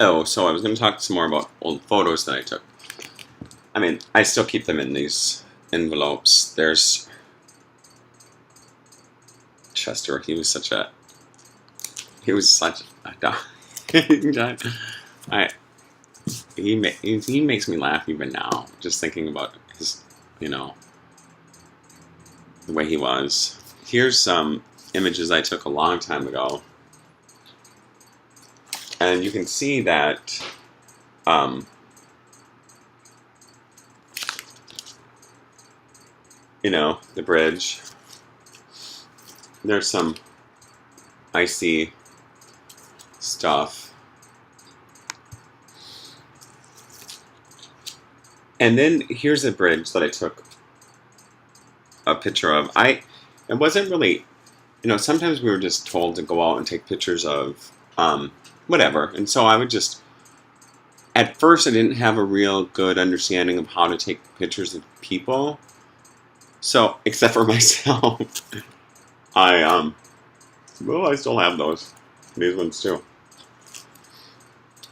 Oh, so I was going to talk some more about old photos that I took. I mean, I still keep them in these envelopes. There's Chester. He was such a dog. I he makes me laugh even now, just thinking about his, you know, the way he was. Here's some images I took a long time ago, and you can see that. Um, the bridge. There's some icy stuff. And then here's a bridge that I took a picture of. It wasn't really, sometimes we were just told to go out and take pictures of whatever. And so I would just, at first I didn't have a real good understanding of how to take pictures of people. So, except for myself, I still have these ones too.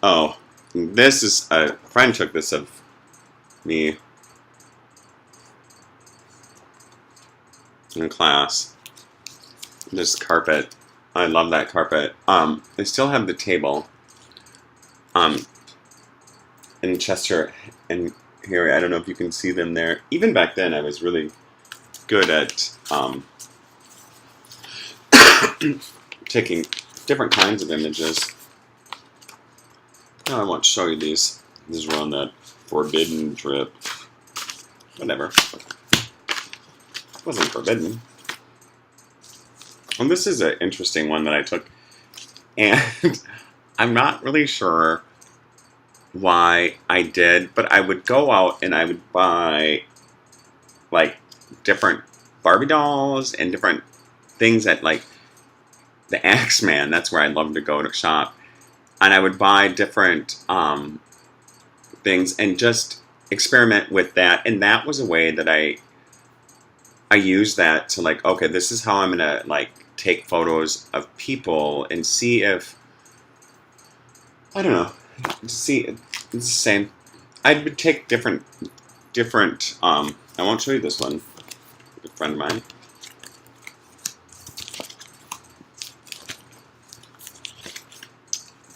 Oh, this is, a friend took this of me in class. This carpet, I love that carpet. I still have the table, in Chester and Harry. I don't know if you can see them there. Even back then, I was really good at, taking different kinds of images. I won't show you these. These were on that forbidden trip. Whatever. It wasn't forbidden. And this is an interesting one that I took. And I'm not really sure why I did, but I would go out and I would buy, like, different Barbie dolls and different things at, like, the Axeman. That's where I love to go to shop. And I would buy different things and just experiment with that. And that was a way that I used that to, like, okay, this is how I'm gonna, like, take photos of people and see if, I don't know, see, it's the same. I would take different, I won't show you this one, a friend of mine.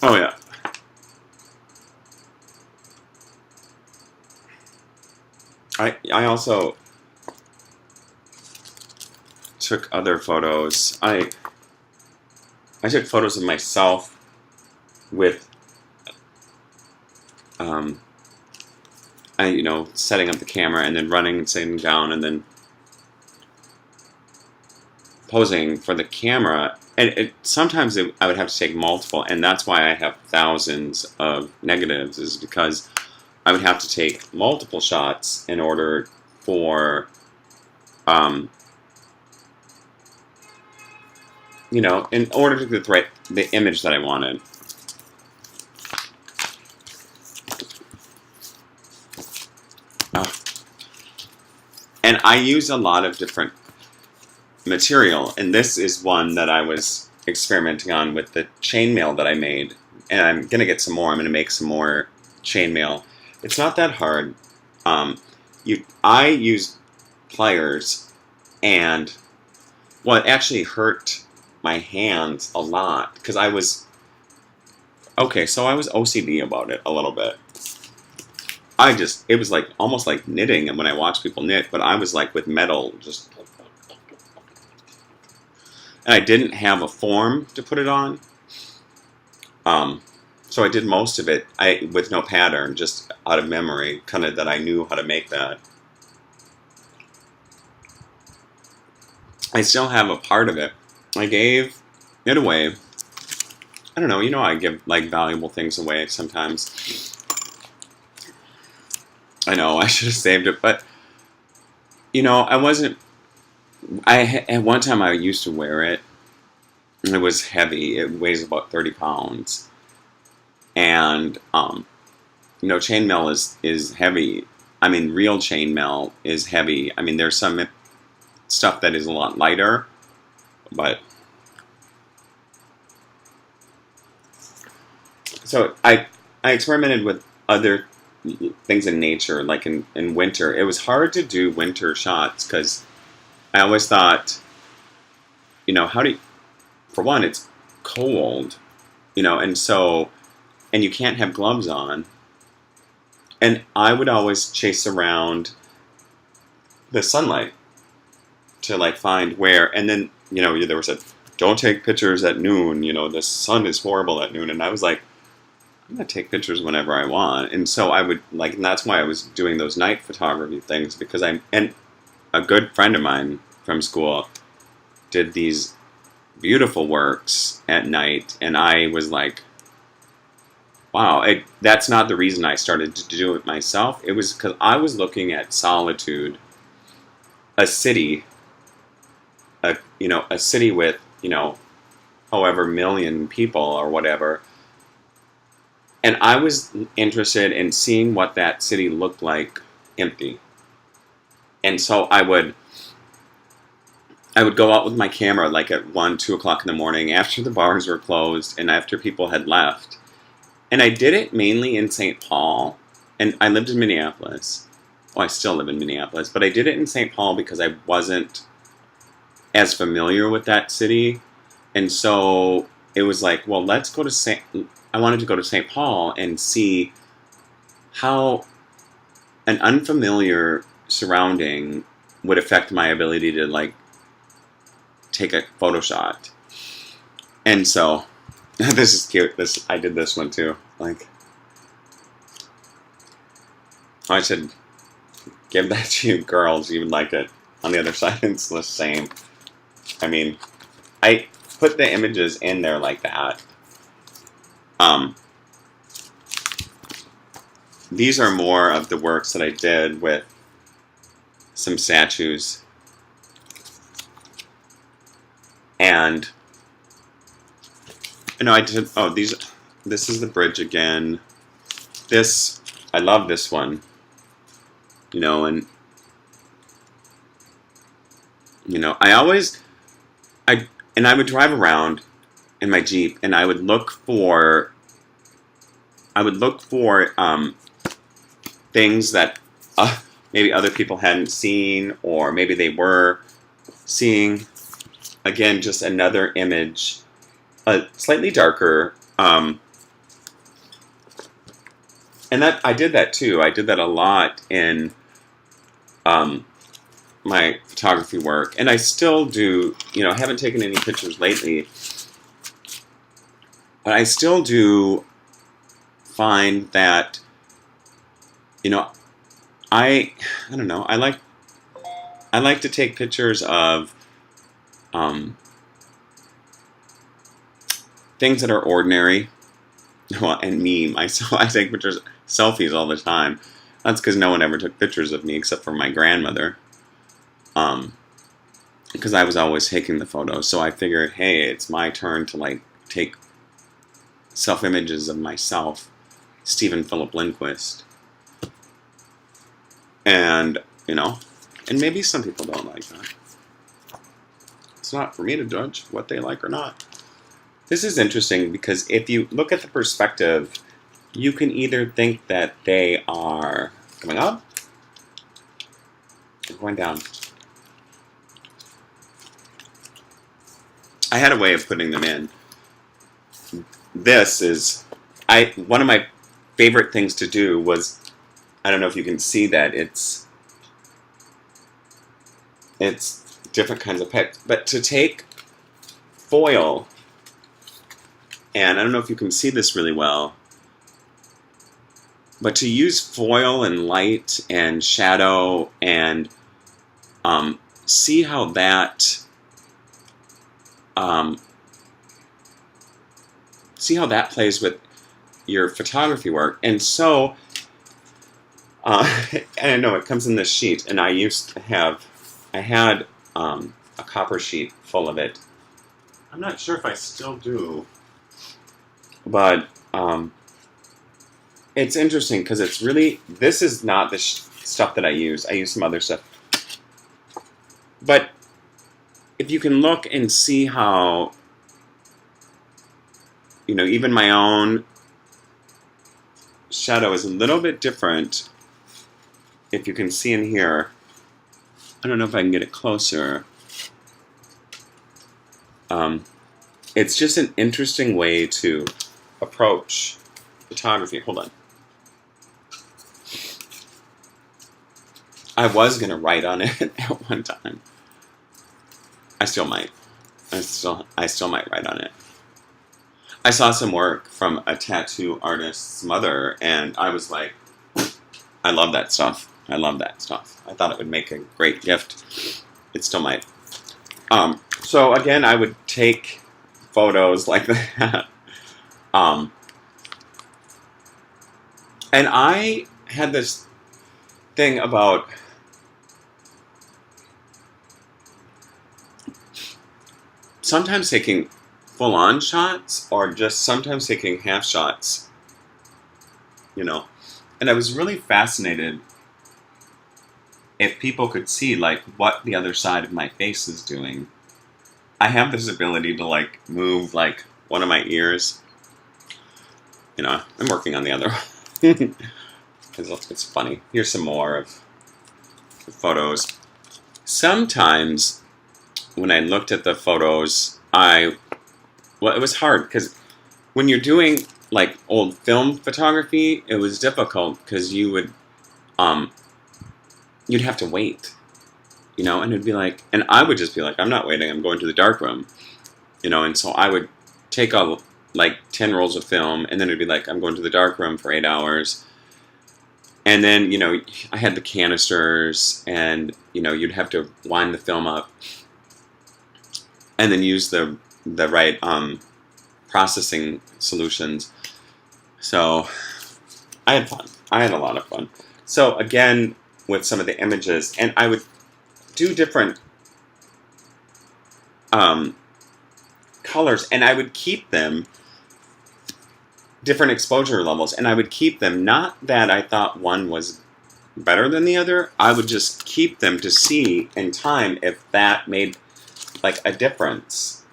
Oh yeah. I also took other photos. I took photos of myself with, setting up the camera and then running and sitting down and then posing for the camera. And sometimes I would have to take multiple, and that's why I have thousands of negatives, is because I would have to take multiple shots in order for, in order to get the image that I wanted. And I use a lot of different material, and this is one that I was experimenting on with the chainmail that I made. And I'm going to get some more. I'm going to make some more chainmail. It's not that hard. I used pliers, and well, it actually hurt my hands a lot because I was OCD about it a little bit. It was like almost like knitting, and when I watch people knit, but I was like with metal, just, and I didn't have a form to put it on. So I did most of it with no pattern, just out of memory, kind of that I knew how to make that. I still have a part of it. I gave it away. I don't know, I give, like, valuable things away sometimes. I know, I should have saved it, but, I wasn't, at one time I used to wear it, and it was heavy. It weighs about 30 pounds. And, chainmail is heavy. I mean, real chainmail is heavy. I mean, there's some stuff that is a lot lighter, but so I experimented with other things in nature, like in winter. It was hard to do winter shots because I always thought, how do you, for one, it's cold, and so, and you can't have gloves on. And I would always chase around the sunlight to like find where, and then, there was a, don't take pictures at noon, the sun is horrible at noon. And I was like, I'm going to take pictures whenever I want. And so I would like, and that's why I was doing those night photography things because and a good friend of mine from school did these beautiful works at night. And I was like, wow, that's not the reason I started to do it myself. It was because I was looking at solitude, a city, a city with, however million people or whatever. And I was interested in seeing what that city looked like empty. And so I would go out with my camera like at 1, 2 o'clock in the morning after the bars were closed and after people had left. And I did it mainly in St. Paul. And I lived in Minneapolis. Well, I still live in Minneapolis. But I did it in St. Paul because I wasn't as familiar with that city. And so it was like, well, let's go to I wanted to go to St. Paul and see how an unfamiliar surrounding would affect my ability to like take a photo shot. And so this is cute. I did this one too. Like, I should give that to you girls. You would like it. On the other side, it's the same. I mean, I put the images in there like that. These are more of the works that I did with some statues. And, I did, this is the bridge again. I love this one. And, I would drive around in my Jeep and I would look for things that maybe other people hadn't seen, or maybe they were seeing. Again, just another image, slightly darker. And that I did that too. I did that a lot in my photography work, and I still do. I haven't taken any pictures lately, but I still do find that, I don't know. I like to take pictures of things that are ordinary. Well, and me, myself, I take pictures, selfies all the time. That's because no one ever took pictures of me except for my grandmother. Because I was always taking the photos. So I figured, hey, it's my turn to like take self-images of myself, Stephen Philip Lindquist. And, and maybe some people don't like that. It's not for me to judge what they like or not. This is interesting because if you look at the perspective, you can either think that they are coming up or going down. I had a way of putting them in. This is, one of my favorite things to do was, I don't know if you can see that, it's different kinds of pets, but to take foil, and I don't know if you can see this really well, but to use foil and light and shadow and see how that plays with your photography work. And so, and I know it comes in this sheet, and I had a copper sheet full of it. I'm not sure if I still do, but it's interesting because it's really, this is not the stuff that I use. I use some other stuff. But if you can look and see how, even my own shadow is a little bit different. If you can see in here, I don't know if I can get it closer. It's just an interesting way to approach photography. Hold on. I was going to write on it at one time. I still might. I still might write on it. I saw some work from a tattoo artist's mother, and I was like, I love that stuff. I love that stuff. I thought it would make a great gift. It still might. So again, I would take photos like that. And I had this thing about sometimes taking full-on shots or just sometimes taking half shots, you know. And I was really fascinated if people could see, like, what the other side of my face is doing. I have this ability to, like, move, like, one of my ears. You know, I'm working on the other one. Because it's funny. Here's some more of the photos. Sometimes, when I looked at the photos, well, it was hard, because when you're doing, like, old film photography, it was difficult, because you would, you'd have to wait, you know, and it'd be like, and I would just be like, I'm not waiting, I'm going to the darkroom, you know, and so I would take like 10 rolls of film, and then it'd be like, I'm going to the darkroom for 8 hours, and then, you know, I had the canisters, and, you know, you'd have to wind the film up, and then use the right processing solutions. So I had fun. I had a lot of fun. So again, with some of the images, and I would do different colors, and I would keep them different exposure levels, and I would keep them, not that I thought one was better than the other, I would just keep them to see in time if that made, like, a difference.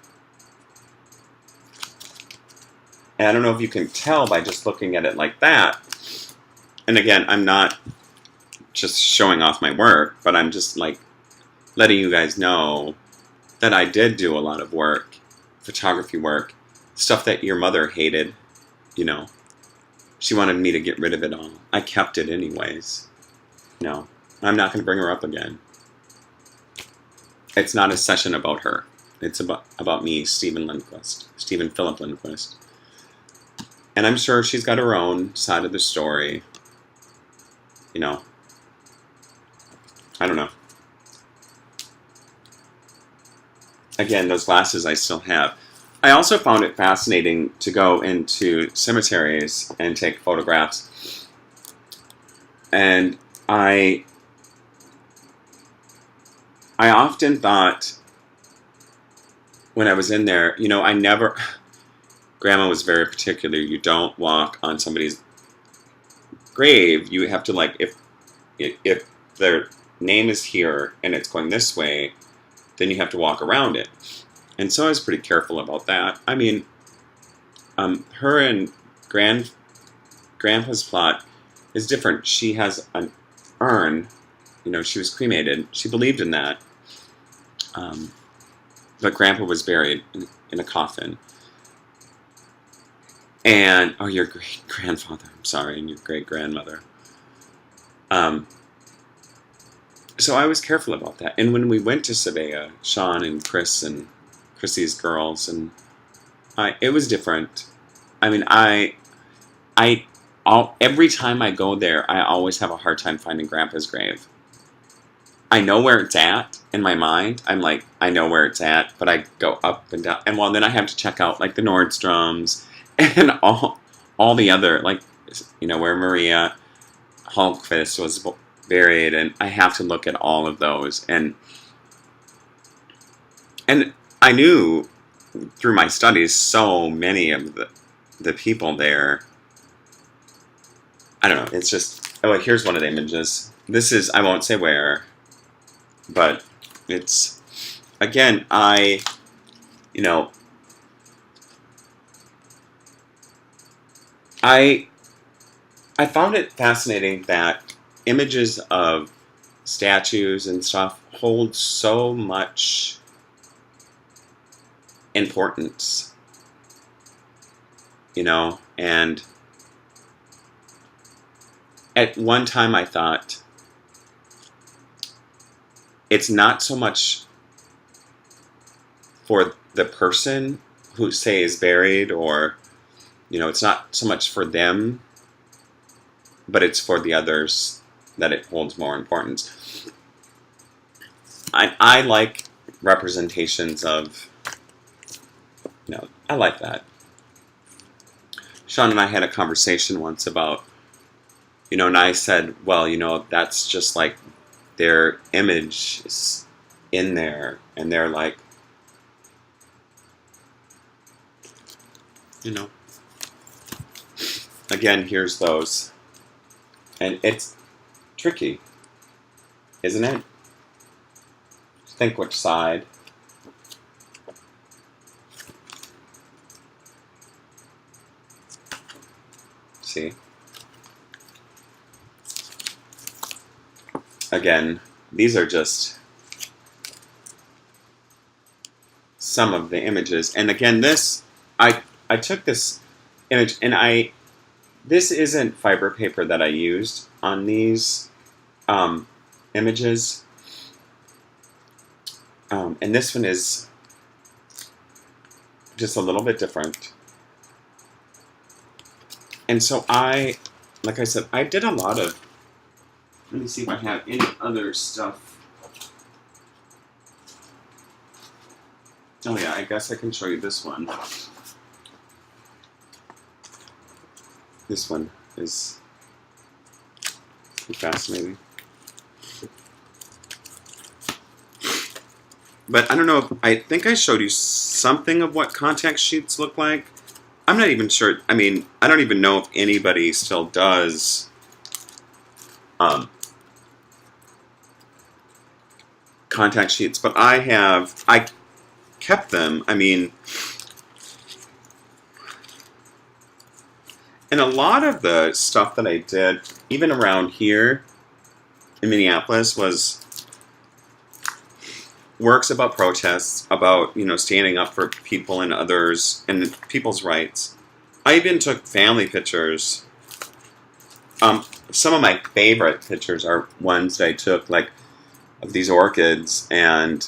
And I don't know if you can tell by just looking at it like that. And again, I'm not just showing off my work, but I'm just, like, letting you guys know that I did do a lot of work, photography work, stuff that your mother hated, you know. She wanted me to get rid of it all. I kept it anyways. No, I'm not going to bring her up again. It's not a session about her. It's about me, Stephen Philip Lindquist. And I'm sure she's got her own side of the story. You know. I don't know. Again, those glasses I still have. I also found it fascinating to go into cemeteries and take photographs. And I often thought, when I was in there, you know, Grandma was very particular. You don't walk on somebody's grave. You have to, like, if their name is here and it's going this way, then you have to walk around it. And so I was pretty careful about that. I mean, her and Grandpa's plot is different. She has an urn. You know, she was cremated. She believed in that. But Grandpa was buried in a coffin. And, oh, your great-grandfather, I'm sorry, and your great-grandmother. So I was careful about that. And when we went to Sabea, Sean and Chris and Chrissy's girls, and it was different. I mean, every time I go there, I always have a hard time finding Grandpa's grave. I know where it's at in my mind. I'm like, I know where it's at, but I go up and down. And well, then I have to check out, like, the Nordstroms and all the other, like, you know, where Maria Hultquist was buried, and I have to look at all of those. And I knew through my studies so many of the people there. I don't know, it's just, oh, here's one of the images. This is, I won't say where, but it's, again, you know, I I found it fascinating that images of statues and stuff hold so much importance, and at one time I thought it's not so much for the person who, say, is buried, or, it's not so much for them, but it's for the others that it holds more importance. I like representations of, I like that. Sean and I had a conversation once about, and I said, well, that's just like their image is in there, and they're like, again, here's those. And it's tricky, isn't it? Think which side. See? Again, these are just some of the images. And again, I took this image, and this isn't fiber paper that I used on these images. And this one is just a little bit different. And so like I said, I did a lot of, let me see if I have any other stuff. Oh yeah, I guess I can show you this one. This one is fascinating. But I don't know, I think I showed you something of what contact sheets look like. I'm not even sure, I don't even know if anybody still does contact sheets, but I kept them, and a lot of the stuff that I did, even around here in Minneapolis, was works about protests, about, standing up for people and others and people's rights. I even took family pictures. Some of my favorite pictures are ones that I took, like, of these orchids and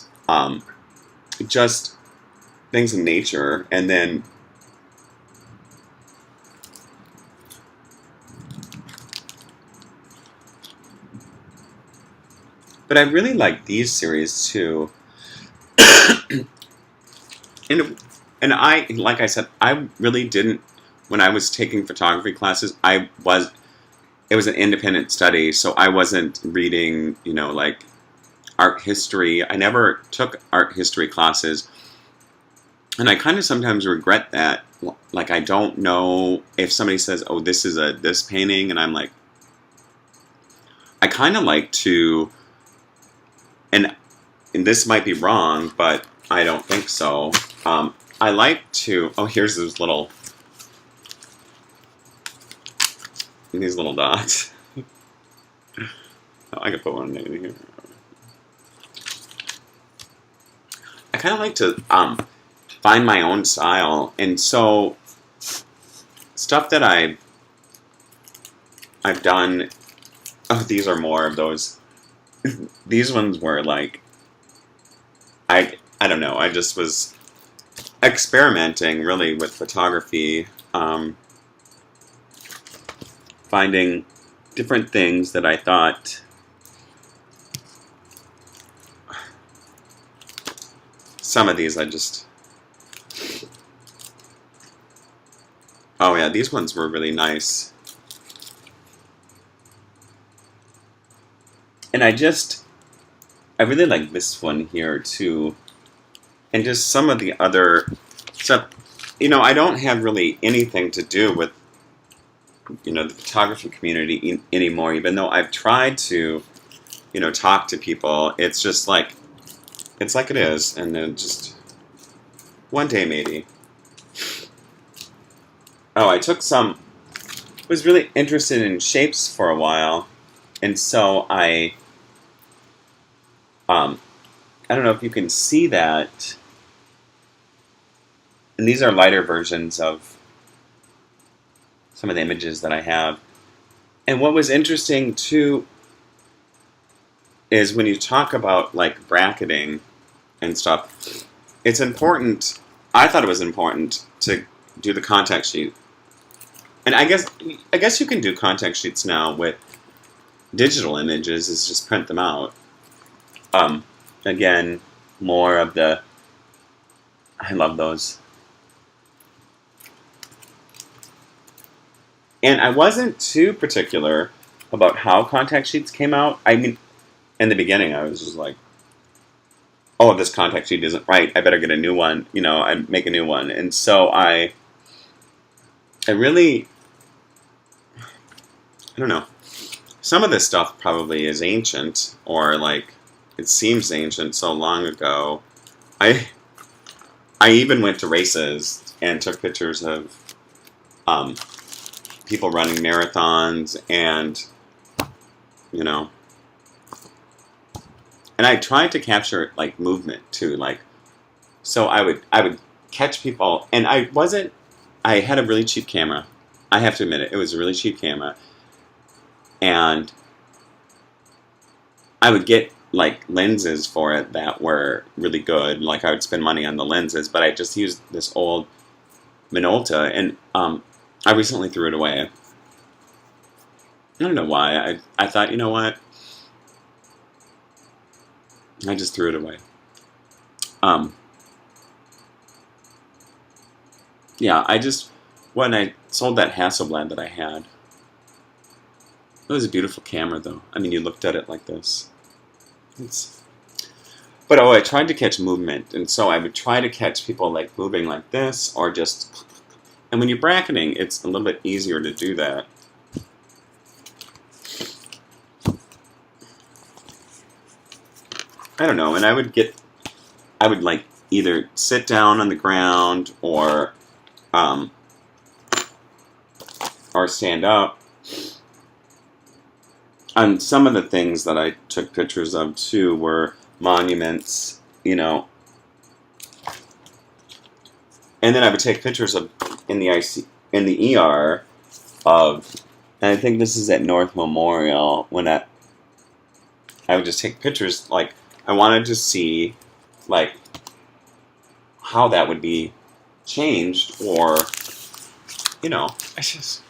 just things in nature, and then but I really like these series too. and I, like I said, I really didn't, when I was taking photography classes, it was an independent study, so I wasn't reading, like art history. I never took art history classes. And I kind of sometimes regret that. Like, I don't know if somebody says, oh, this is this painting, and I'm like, I kind of like to, and this might be wrong, but I don't think so. I like to, here's these little dots. I could put one in here. I kind of like to find my own style, and so stuff that I've done. Oh, these are more of those. These ones were like, I don't know. I just was experimenting really with photography, finding different things that I thought. Some of these I just. Oh yeah, these ones were really nice. And I really like this one here too. And just some of the other stuff. I don't have really anything to do with, the photography community anymore, even though I've tried to, talk to people. It's just like, it's like it is. And then just one day maybe. Oh, I took some was really interested in shapes for a while, and so I don't know if you can see that, and these are lighter versions of some of the images that I have. And what was interesting too is when you talk about like bracketing and stuff, it's important. I thought it was important to do the contact sheet, and I guess you can do contact sheets now with digital images. Is just print them out. Again, more of the. I love those. And I wasn't too particular about how contact sheets came out. I mean, in the beginning, I was just like, "Oh, this contact sheet isn't right. I better get a new one." I make a new one, and so I really, I don't know. Some of this stuff probably is ancient, or like it seems ancient so long ago. I I even went to races and took pictures of um, people running marathons, and you know, and I tried to capture like movement too, like so I would catch people, and I had a really cheap camera. I have to admit it was a really cheap camera, and I would get like lenses for it that were really good. Like I would spend money on the lenses, but I just used this old Minolta, and I recently threw it away. I don't know why. I thought, you know what? I just threw it away. Um, yeah, when I sold that Hasselblad that I had, it was a beautiful camera, though. I mean, you looked at it like this. It's, but I tried to catch movement, and so I would try to catch people like moving like this, or just. And when you're bracketing, it's a little bit easier to do that. I don't know, and I would like either sit down on the ground or stand up. And some of the things that I took pictures of too were monuments, and then I would take pictures of in the ER of, and I think this is at North Memorial, when I would just take pictures, like I wanted to see like how that would be changed, or it's just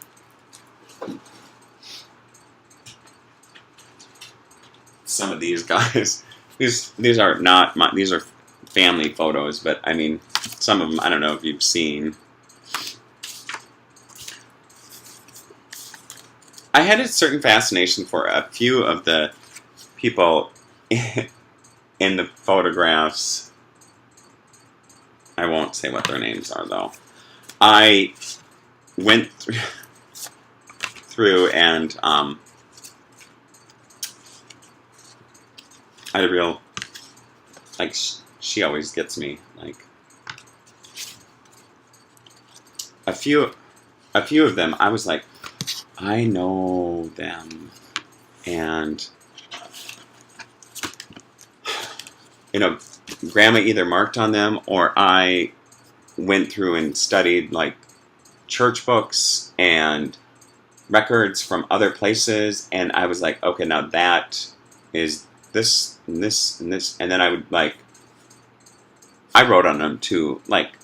some of these guys. These are not these are family photos, but I mean some of them I don't know if you've seen. I had a certain fascination for a few of the people in the photographs. I won't say what their names are, though. I went through and I had a real, like, she always gets me, like, a few of them, I was like, I know them, and Grandma either marked on them, or I went through and studied like church books and records from other places, and I was like, okay, now that is this and this and this, and then I would I wrote on them too, like,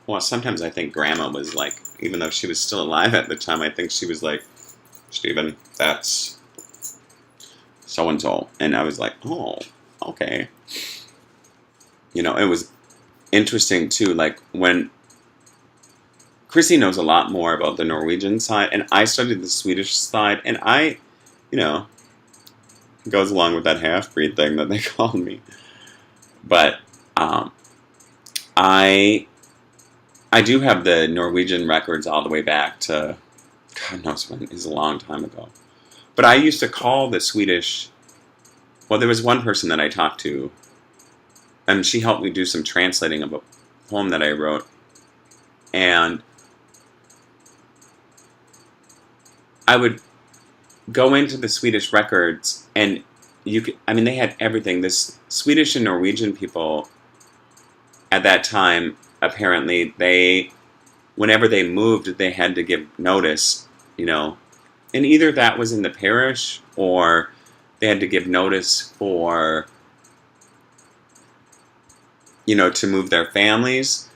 well, sometimes I think Grandma was like, even though she was still alive at the time, I think she was like, Stephen, that's so and so, and I was like, oh, okay. It was interesting too, like when Chrissy knows a lot more about the Norwegian side, and I studied the Swedish side, and I, goes along with that half-breed thing that they called me. But I do have the Norwegian records all the way back to, God knows when, it's a long time ago. But I used to call the Swedish, well, there was one person that I talked to, and she helped me do some translating of a poem that I wrote. And I would go into the Swedish records, and you could, I mean, they had everything. This Swedish and Norwegian people at that time, apparently, whenever they moved, they had to give notice, you know, and either that was in the parish or they had to give notice for, you know, to move their families.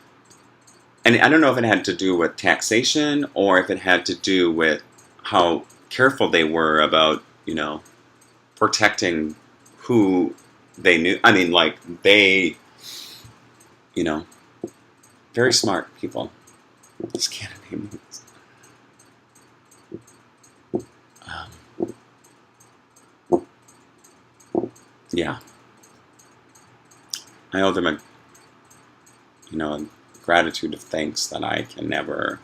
And I don't know if it had to do with taxation or if it had to do with how careful they were about, you know, protecting who they knew. I mean, like, they, you know, very smart people. Just can't name names. Yeah. I owe them a, you know, a gratitude of thanks that I can never,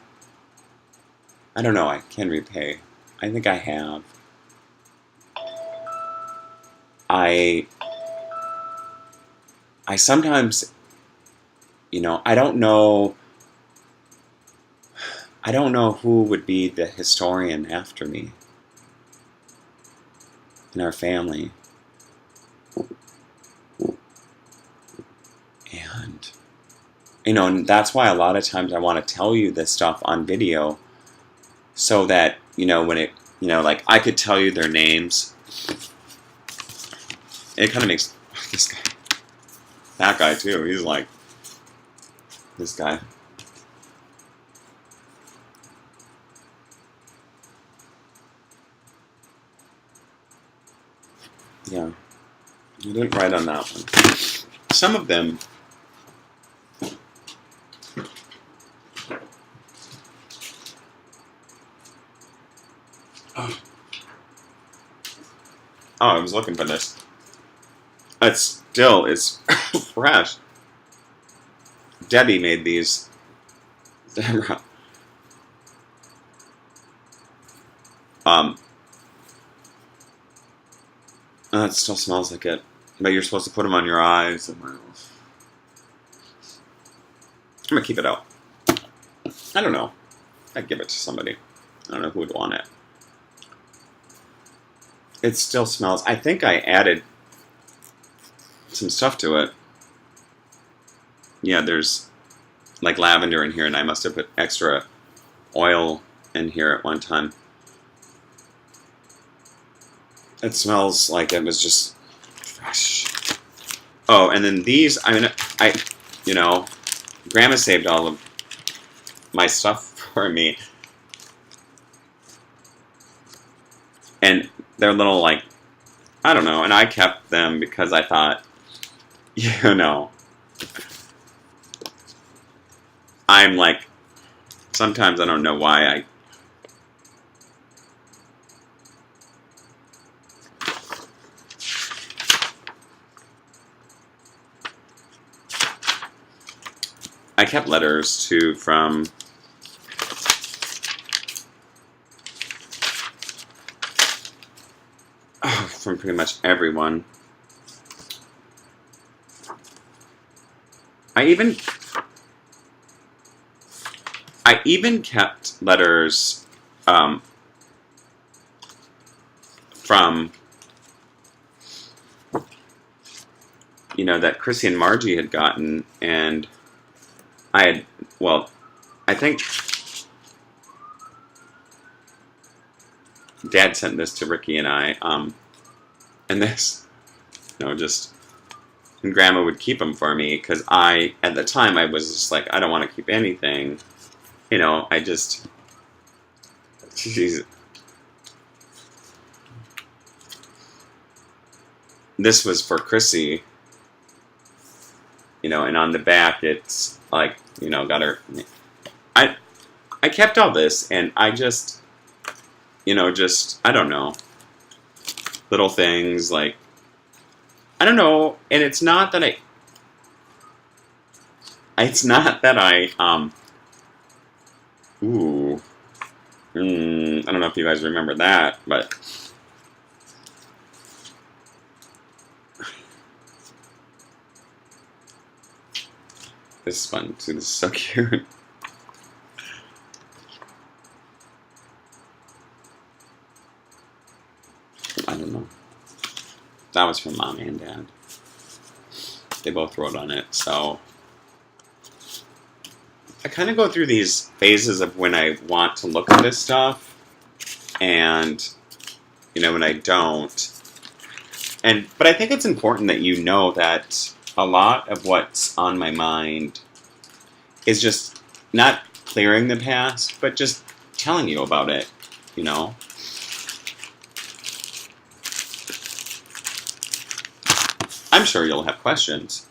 I don't know, I can repay. I think I have. I sometimes, you know, I don't know who would be the historian after me in our family. And, you know, and that's why a lot of times I want to tell you this stuff on video so that, you know, when it, you know, like I could tell you their names. It kind of makes this guy, that guy too, he's like, this guy. Yeah, I didn't write on that one. Some of them, oh, I was looking for this. It still is fresh. Debbie made these. It still smells like it. But you're supposed to put them on your eyes. I'm gonna keep it out. I don't know. I'd give it to somebody. I don't know who would want it. It still smells. I think I added some stuff to it. Yeah, there's like lavender in here, and I must have put extra oil in here at one time. It smells like it was just fresh. Oh, and then these, you know, Grandma saved all of my stuff for me. And they're little, like, I don't know, and I kept them because I thought, you know, I'm like, sometimes I don't know why I kept letters too from pretty much everyone. I even kept letters from, you know, that Chrissy and Margie had gotten, and I think Dad sent this to Ricky and I, and this, you know, just, and Grandma would keep them for me, because at the time, I was just like, I don't want to keep anything, you know, this was for Chrissy, you know, and on the back, it's like, you know, got her, I kept all this, and I just, you know, I don't know, little things, like, I don't know, and it's not that I I don't know if you guys remember that, but this is fun too, this is so cute. I don't know. That was from Mom and Dad. They both wrote on it, so I kind of go through these phases of when I want to look at this stuff and, when I don't. But I think it's important that you know that a lot of what's on my mind is just not clearing the past, but just telling you about it, I'm sure you'll have questions.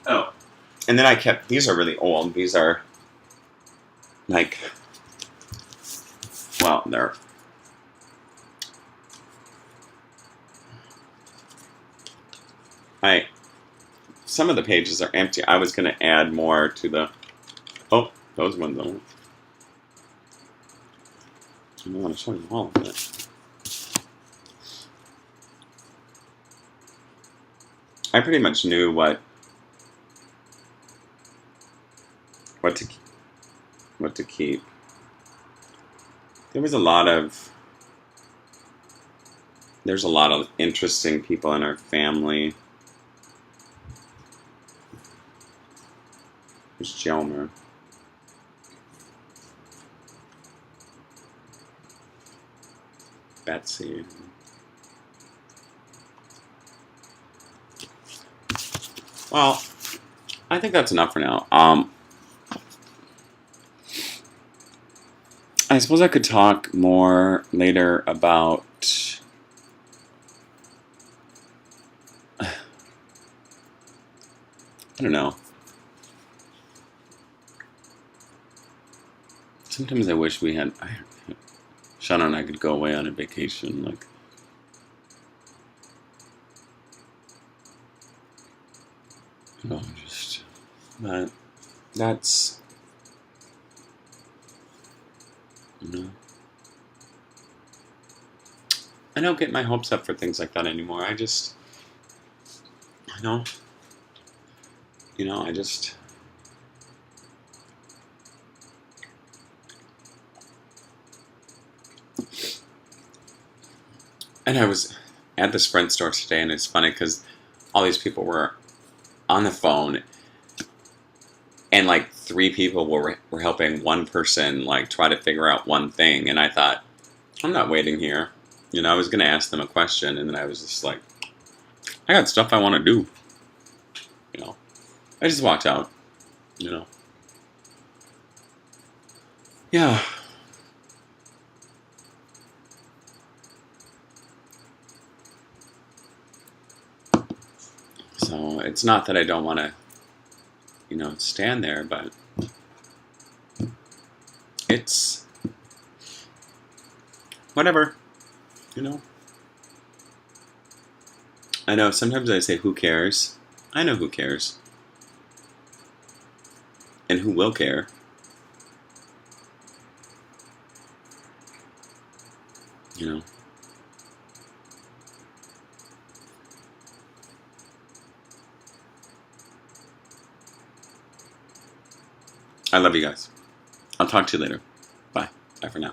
Oh. And then these are really old. These are like, well, some of the pages are empty. I was going to add more to the, those ones don't. I don't want to show you all of it. I pretty much knew what to keep. There's a lot of interesting people in our family. There's Jelmer. Betsy. Well, I think that's enough for now. I suppose I could talk more later about I don't know. Sometimes I wish Shauna and I could go away on a vacation, like but that's I don't get my hopes up for things like that anymore. I just and I was at the Sprint store today, and it's funny because all these people were on the phone, and like 3 people were helping one person like try to figure out one thing, and I thought, I'm not waiting here. I was going to ask them a question, and then I was just like, I got stuff I want to do. I just walked out. Yeah. So it's not that I don't want to, stand there, but it's whatever, I know sometimes I say, who cares? I know who cares. And who will care. I love you guys. I'll talk to you later. Bye. Bye for now.